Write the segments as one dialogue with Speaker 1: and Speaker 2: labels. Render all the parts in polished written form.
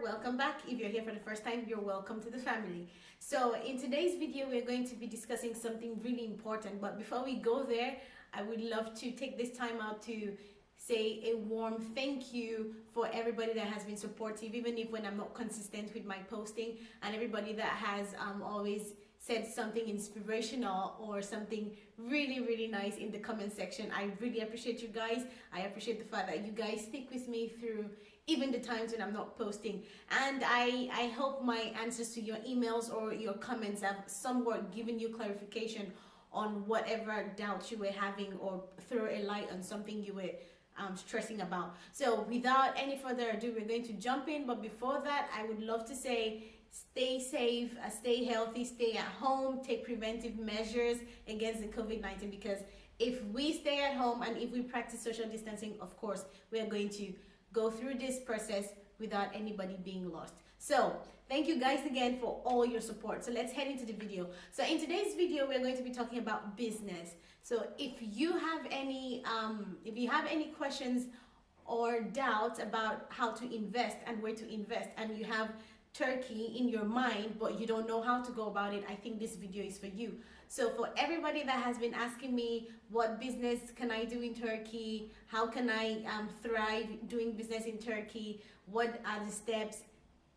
Speaker 1: welcome back. If you're here for the first time, you're welcome to the family. So in today's video, we're going to be discussing something really important. But before we go there, I would love to take this time out to say a warm thank you for everybody that has been supportive, even if when I'm not consistent with my posting, and everybody that has always said something inspirational or something really nice in the comment section. I really appreciate you guys. I appreciate the fact that you guys stick with me through even the times when I'm not posting, and I hope my answers to your emails or your comments have somewhat given you clarification on whatever doubts you were having, or throw a light on something you were stressing about. So without any further ado, we're going to jump in. But before that, I would love to say stay safe, stay healthy, stay at home, take preventive measures against the COVID-19, because if we stay at home and if we practice social distancing, of course, we are going to go through this process without anybody being lost. So thank you guys again for all your support. So let's head into the video. So in today's video, we're going to be talking about business. So if you have any questions or doubts about how to invest and where to invest, and you have Turkey in your mind but you don't know how to go about it, I think this video is for you. So for everybody that has been asking me, what business can I do in Turkey, how can I thrive doing business in Turkey, what are the steps,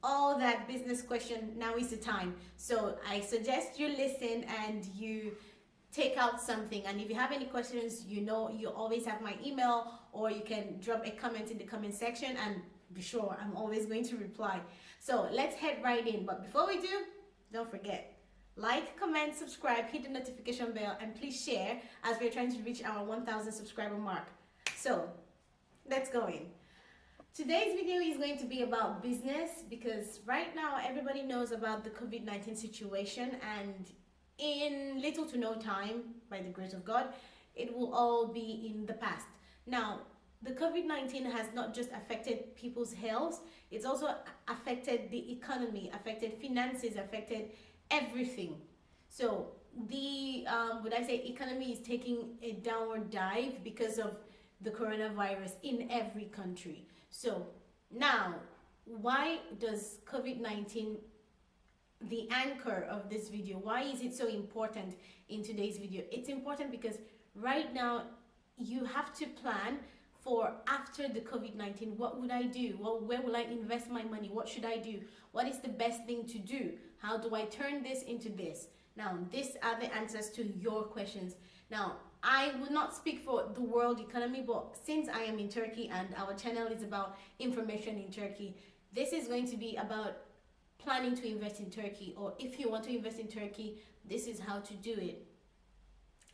Speaker 1: all that business question, now is the time. So I suggest you listen and you take out something. And if you have any questions, you know you always have my email, or you can drop a comment in the comment section, and be sure I'm always going to reply. So let's head right in. But before we do, don't forget, like, comment, subscribe, hit the notification bell, and please share as we're trying to reach our 1,000 subscriber mark. So let's go in. Today's video is going to be about business, because right now everybody knows about the COVID-19 situation, and in little to no time, by the grace of God, it will all be in the past. Now, the COVID-19 has not just affected people's health, it's also affected the economy, affected finances, affected everything. So the would I say economy is taking a downward dive because of the coronavirus in every country. So now, why does COVID-19, the anchor of this video, why is it so important in today's video? It's important because right now you have to plan for after the COVID-19. What would I do? Well, where will I invest my money? What should I do? What is the best thing to do? How do I turn this into this? Now, these are the answers to your questions. Now, I will not speak for the world economy, but since I am in Turkey and our channel is about information in Turkey, this is going to be about planning to invest in Turkey, or if you want to invest in Turkey, this is how to do it.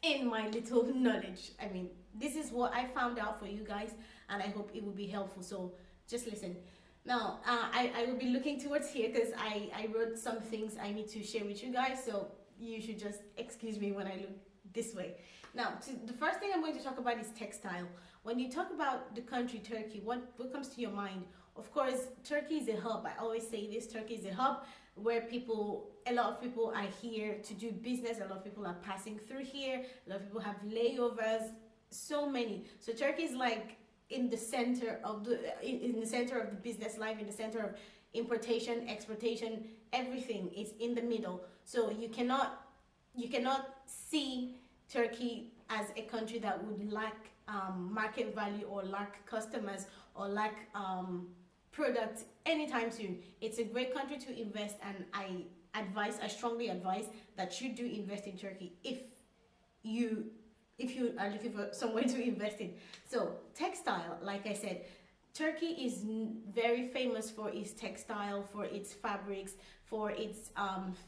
Speaker 1: In my little knowledge, I mean, this is what I found out for you guys, and I hope it will be helpful. So just listen. Now, I will be looking towards here because I wrote some things I need to share with you guys, so you should just excuse me when I look this way. Now, the first thing I'm going to talk about is textile. When you talk about the country Turkey, what comes to your mind? Of course, Turkey is a hub. I always say this, Turkey is a hub where a lot of people are here to do business. A lot of people are passing through here. A lot of people have layovers, so many. So Turkey is like in the center of the business life, in the center of importation, exportation, everything is in the middle. So you cannot see Turkey as a country that would lack market value, or lack customers, or lack products anytime soon. It's a great country to invest, and I strongly advise that you do invest in Turkey if you are looking for somewhere to invest in. So textile, like I said, Turkey is very famous for its textile, for its fabrics, for its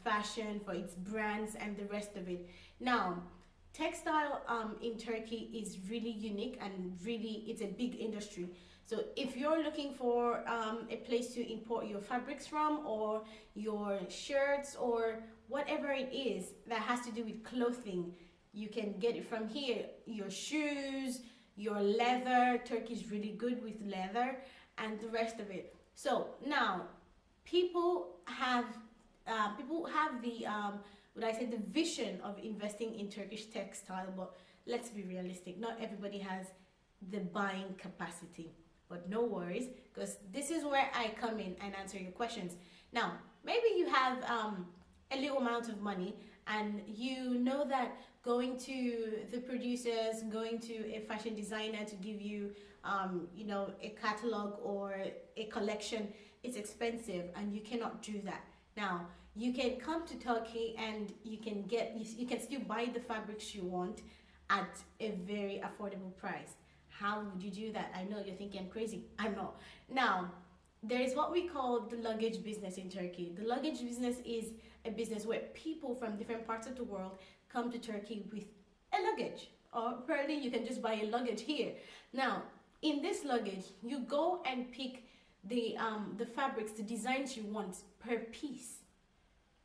Speaker 1: fashion, for its brands, and the rest of it. Now, textile in Turkey is really unique, and really it's a big industry. So if you're looking for a place to import your fabrics from, or your shirts, or whatever it is that has to do with clothing, you can get it from here. Your shoes, your leather, Turkey is really good with leather, and the rest of it. So now people have the would I say the vision of investing in Turkish textile, but let's be realistic, not everybody has the buying capacity. but no worries, because this is where I come in and answer your questions. Now, maybe you have a little amount of money, and you know that going to the producers, going to a fashion designer to give you, a catalog or a collection, it's expensive, and you cannot do that. Now, you can come to Turkey and you can still buy the fabrics you want at a very affordable price. How would you do that? I know you're thinking I'm crazy. I'm not. Now, there is what we call the luggage business in Turkey. The luggage business is a business where people from different parts of the world come to Turkey with a luggage. Or probably you can just buy a luggage here. Now, in this luggage, you go and pick the fabrics, the designs you want per piece,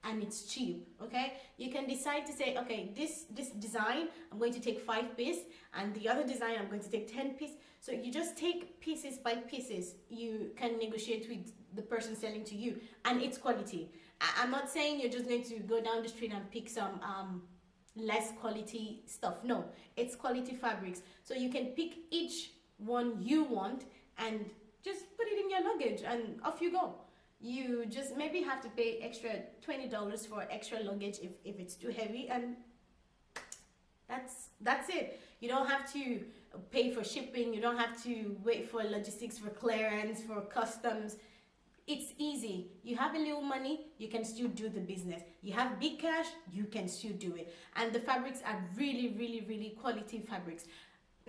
Speaker 1: and it's cheap. Okay, you can decide to say, okay, this design I'm going to take 5 pieces, and the other design I'm going to take 10 pieces. So you just take pieces by pieces. You can negotiate with the person selling to you, and it's quality. I'm not saying you're just going to go down the street and pick some less quality stuff. No, it's quality fabrics. So you can pick each one you want and just put it in your luggage, and off you go. You just maybe have to pay extra $20 for extra luggage if it's too heavy, and that's it. You don't have to pay for shipping. You don't have to wait for logistics, for clearance, for customs. It's easy. You have a little money, you can still do the business. You have big cash, you can still do it. And the fabrics are really, really, really quality fabrics.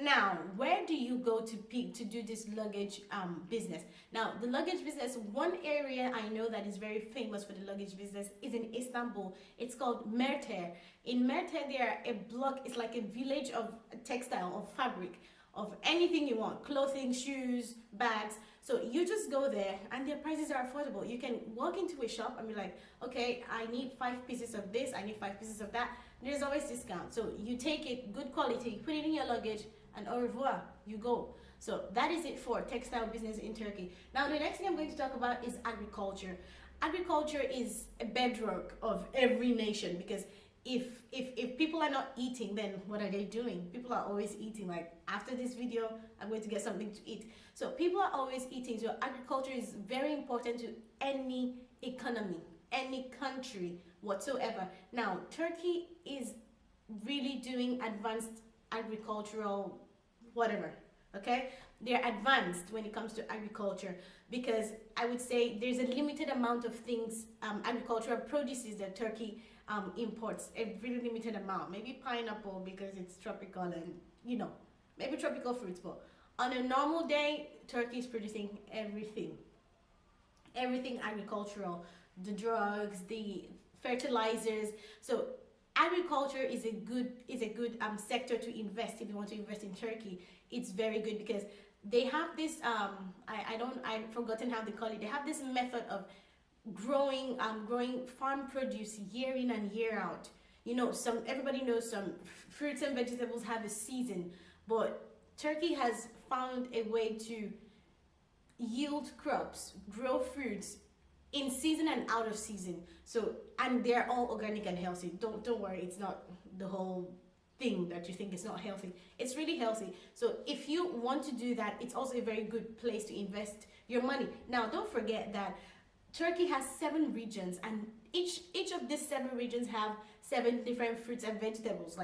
Speaker 1: Now, where do you go to pick to do this luggage business? Now, the luggage business, one area I know that is very famous for the luggage business is in Istanbul. It's called Merter. In Merter, there are a block, it's like a village of textile, of fabric, of anything you want, clothing, shoes, bags. So you just go there, and their prices are affordable. You can walk into a shop and be like, okay, I need 5 pieces of this, I need 5 pieces of that. There's always discount. So you take it, good quality, put it in your luggage, and au revoir, you go. So that is it for textile business in Turkey. Now, the next thing I'm going to talk about is agriculture. Agriculture is a bedrock of every nation, because if people are not eating, then what are they doing? People are always eating. Like, after this video, I'm going to get something to eat. So people are always eating. So agriculture is very important to any economy, any country whatsoever. Now, Turkey is really doing advanced agricultural whatever. Okay, they're advanced when it comes to agriculture, because I would say there's a limited amount of things, agricultural produces that Turkey imports, a really limited amount. Maybe pineapple because it's tropical, and maybe tropical fruits. But on a normal day, Turkey is producing everything agricultural, the drugs, the fertilizers. So agriculture is a good sector to invest if you want to invest in Turkey. It's very good because they have this I've forgotten how they call it. They have this method of growing farm produce year in and year out. Everybody knows some fruits and vegetables have a season, but Turkey has found a way to yield crops, grow fruits in season and out of season. So, and they're all organic and healthy. Don't worry, it's not the whole thing that you think is not healthy. It's really healthy. So if you want to do that, it's also a very good place to invest your money. Now, don't forget that Turkey has 7 regions, and each of these 7 regions have 7 different fruits and vegetables,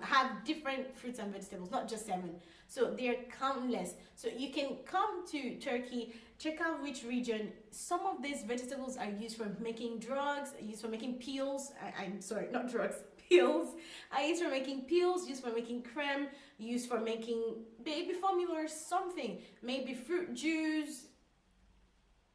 Speaker 1: have different fruits and vegetables, not just 7. So they're countless. So you can come to Turkey, check out which region. Some of these vegetables are used for making drugs, used for making peels. I'm sorry, not drugs, peels. Used for making peels, used for making creme, used for making baby formula or something. Maybe fruit juice.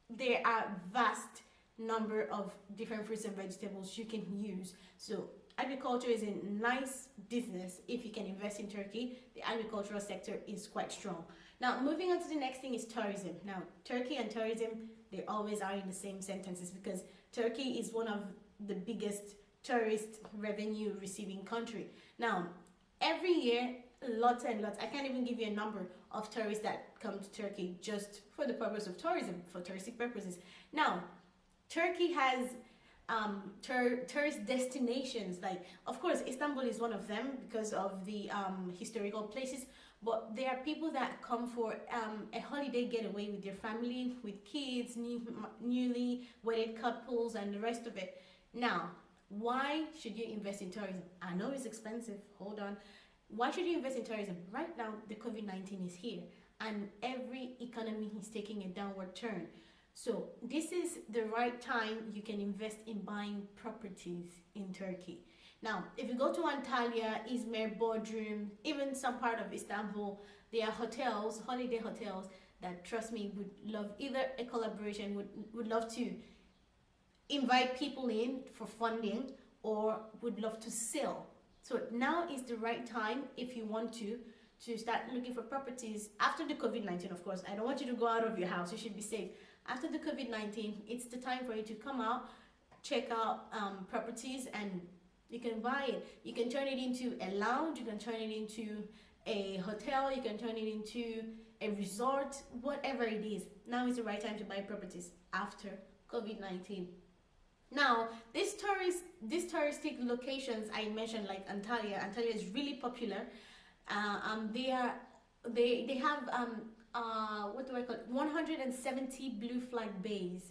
Speaker 1: There are vast number of different fruits and vegetables you can use. So agriculture is a nice business if you can invest in Turkey. The agricultural sector is quite strong. Now, moving on to the next thing is tourism. Now, Turkey and tourism, they always are in the same sentences, because Turkey is one of the biggest tourist revenue receiving country. Now, every year, lots and lots, I can't even give you a number of tourists that come to Turkey just for the purpose of tourism, for touristic purposes. Now, Turkey has tourist destinations, like, of course, Istanbul is one of them because of the historical places, but there are people that come for a holiday getaway with their family, with kids, newly wedded couples, and the rest of it. Now, why should you invest in tourism? I know it's expensive. Hold on. Why should you invest in tourism? Right now, the COVID-19 is here, and every economy is taking a downward turn. So this is the right time you can invest in buying properties in Turkey. Now, if you go to Antalya, Izmir, Bodrum, even some part of Istanbul, there are hotels, holiday hotels, that, trust me, would love either a collaboration, would love to invite people in for funding, or would love to sell. So now is the right time, if you want to start looking for properties after the COVID-19. Of course, I don't want you to go out of your house. You should be safe. After the COVID-19, it's the time for you to come out, check out properties, and you can buy it. You can turn it into a lounge, you can turn it into a hotel, you can turn it into a resort, whatever it is. Now is the right time to buy properties after COVID-19. Now, these touristic locations I mentioned, like Antalya is really popular. They have what do I call it? 170 blue flag bays.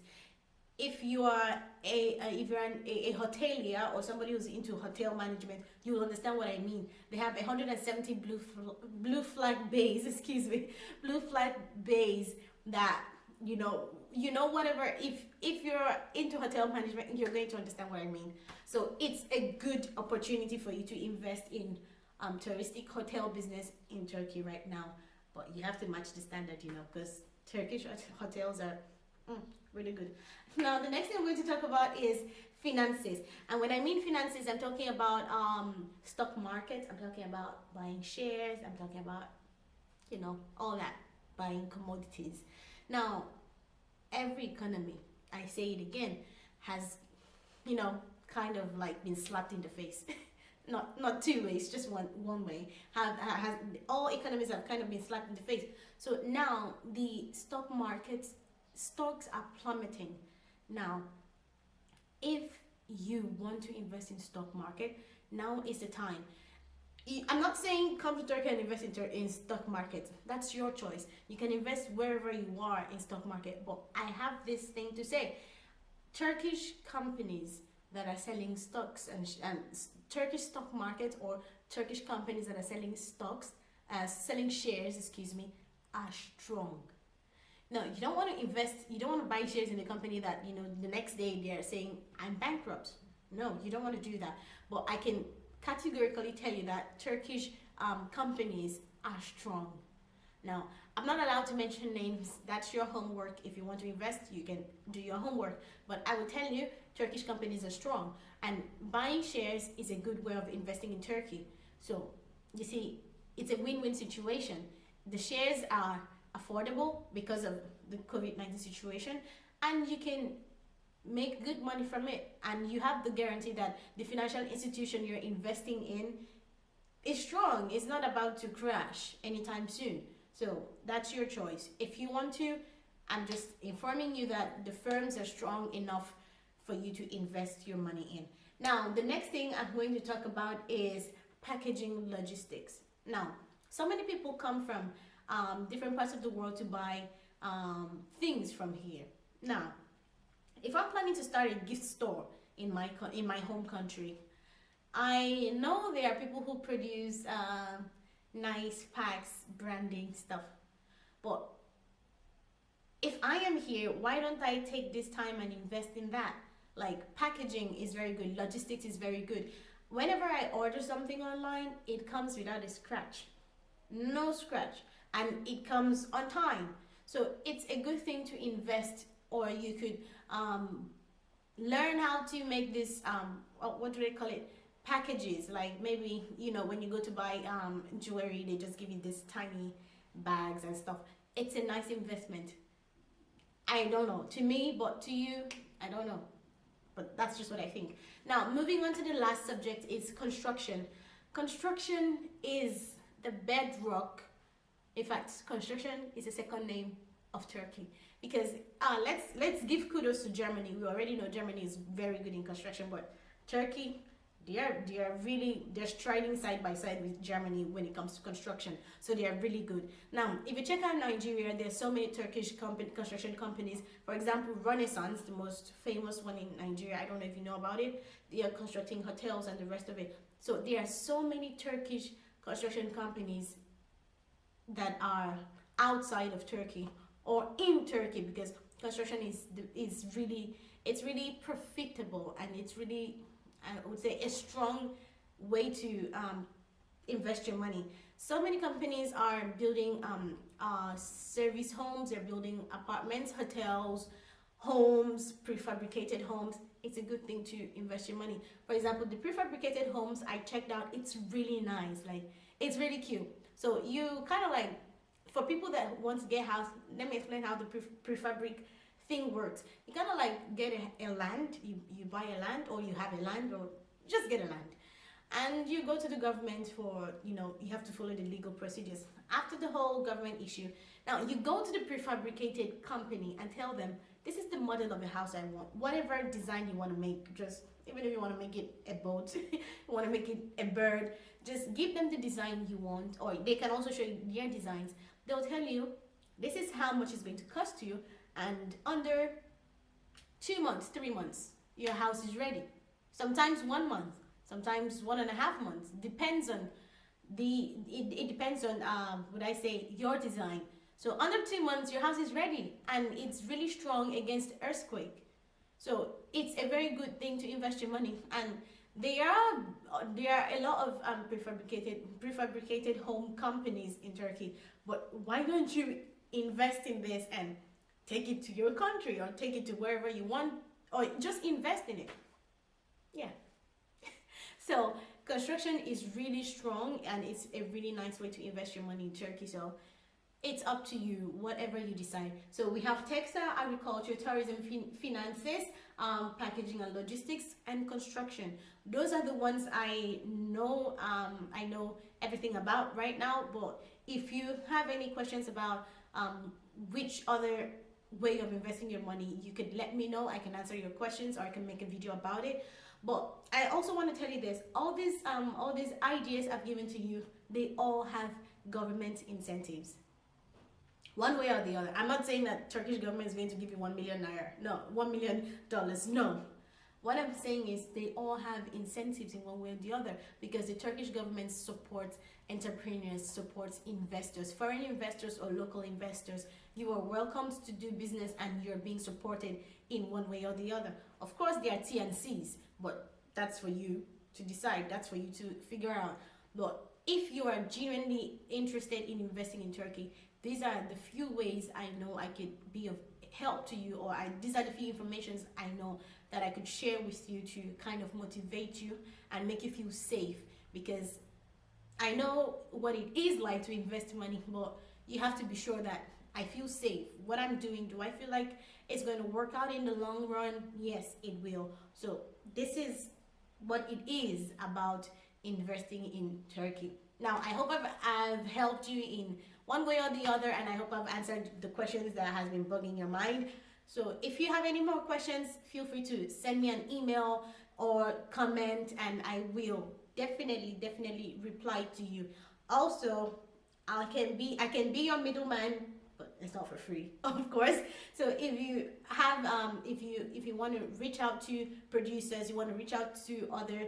Speaker 1: If you are a hotelier or somebody who's into hotel management, you will understand what I mean. They have 170 blue flag bays, excuse me, blue flag bays that whatever. If you're into hotel management, you're going to understand what I mean. So it's a good opportunity for you to invest in touristic hotel business in Turkey right now. But you have to match the standard, because Turkish hotels are really good. Now, the next thing I'm going to talk about is finances. And when I mean finances, I'm talking about stock market. I'm talking about buying shares. I'm talking about, all that, buying commodities. Now, every economy, I say it again, has, kind of like been slapped in the face. Not two ways, just one way. All economies have kind of been slapped in the face. So now the stock markets, stocks are plummeting. Now, if you want to invest in stock market, now is the time. I'm not saying come to Turkey and invest in stock market. That's your choice. You can invest wherever you are in stock market. But I have this thing to say. Turkish companies that are selling stocks and Turkish stock market, or Turkish companies that are selling stocks, selling shares, excuse me, are strong. No, you don't want to invest, you don't want to buy shares in a company that, the next day they're saying, I'm bankrupt. No, you don't want to do that. But I can categorically tell you that Turkish companies are strong. Now, I'm not allowed to mention names. That's your homework. If you want to invest, you can do your homework. But I will tell you, Turkish companies are strong. And buying shares is a good way of investing in Turkey. So, you see, it's a win-win situation. The shares are affordable because of the COVID-19 situation, and you can make good money from it, and you have the guarantee that the financial institution you're investing in is strong. It's not about to crash anytime soon. So that's your choice. If you want to, I'm just informing you that the firms are strong enough for you to invest your money in. Now, the next thing I'm going to talk about is packaging logistics. Now, so many people come from different parts of the world to buy things from here. Now, if I'm planning to start a gift store in my home country, I know there are people who produce nice packs, branding stuff. But if I am here, why don't I take this time and invest in that? Like, packaging is very good, logistics is very good. Whenever I order something online, it comes without a scratch. No scratch. And it comes on time. So it's a good thing to invest, or you could learn how to make this, what do they call it? Packages. Like, maybe, when you go to buy jewelry, they just give you this tiny bags and stuff. It's a nice investment. I don't know, to me, but to you, I don't know. But that's just what I think. Now, moving on to the last subject is construction. Construction is the bedrock. In fact, construction is a second name of Turkey, because let's give kudos to Germany. We already know Germany is very good in construction, but Turkey, They're striding side by side with Germany when it comes to construction. So they are really good. Now, if you check out Nigeria, there's so many Turkish construction companies. For example, Renaissance, the most famous one in Nigeria. I don't know if you know about it. They are constructing hotels and the rest of it. So there are so many Turkish construction companies that are outside of Turkey or in Turkey, because construction is really, it's really profitable, and it's really, I would say, a strong way to invest your money. So many companies are building service homes, they're building apartments, hotels, homes, prefabricated homes. It's a good thing to invest your money. For example, the prefabricated homes I checked out, it's really nice. Like, it's really cute. So you kind of like, for people that want to get house, let me explain how the prefabric thing works. You kind of like get a land, you buy a land, or you have a land, or just get a land, and you go to the government for, you know, you have to follow the legal procedures after the whole government issue. Now you go to the prefabricated company and tell them, this is the model of a house I want, whatever design you want to make. Just, even if you want to make it a boat, you want to make it a bird, just give them the design you want, or they can also show you their designs. They'll tell you, this is how much it's going to cost you, and under 2 months, 3 months, your house is ready. Sometimes 1 month, sometimes 1.5 months. Depends on it depends on would I say, your design. So under 2 months, your house is ready, and it's really strong against earthquake. So it's a very good thing to invest your money. And there are a lot of prefabricated home companies in Turkey. But why don't you invest in this and take it to your country, or take it to wherever you want, or just invest in it? Yeah. So construction is really strong, and it's a really nice way to invest your money in Turkey. So it's up to you, whatever you decide. So we have textile, agriculture, tourism, finances, packaging and logistics, and construction. Those are the ones I know everything about right now. But if you have any questions about which other way of investing your money, you could let me know. I can answer your questions, or I can make a video about it. But I also want to tell you this: all these ideas I've given to you, they all have government incentives, one way or the other. I'm not saying that Turkish government is going to give you 1 million naira, no, $1 million, no. What I'm saying is they all have incentives in one way or the other, because the Turkish government supports entrepreneurs, supports investors, foreign investors or local investors. You are welcomed to do business, and you're being supported in one way or the other. Of course, there are T and C's, but that's for you to decide. That's for you to figure out. But if you are genuinely interested in investing in Turkey, these are the few ways I know I could be of help to you, or these are the few informations I know that I could share with you to kind of motivate you and make you feel safe. Because I know what it is like to invest money, but you have to be sure that I feel safe. What I'm doing, do I feel like it's going to work out in the long run? Yes, it will. So this is what it is about investing in Turkey. Now, I hope I've helped you in one way or the other, and I hope I've answered the questions that has been bugging your mind. So if you have any more questions, feel free to send me an email or comment, and I will definitely reply to you. Also, I can be your middleman, but it's not for free, of course. So if you have if you want to reach out to producers, you want to reach out to other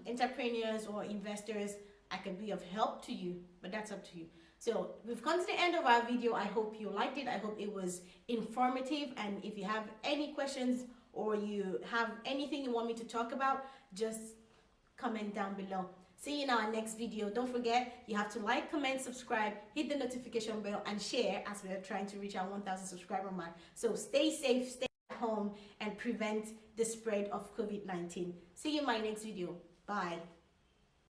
Speaker 1: entrepreneurs or investors, I can be of help to you, but that's up to you. So we've come to the end of our video. I hope you liked it. I hope it was informative. And if you have any questions, or you have anything you want me to talk about, just comment down below. See you in our next video. Don't forget, you have to like, comment, subscribe, hit the notification bell, and share, as we are trying to reach our 1,000 subscriber mark. So stay safe, stay at home, and prevent the spread of COVID-19. See you in my next video. Bye.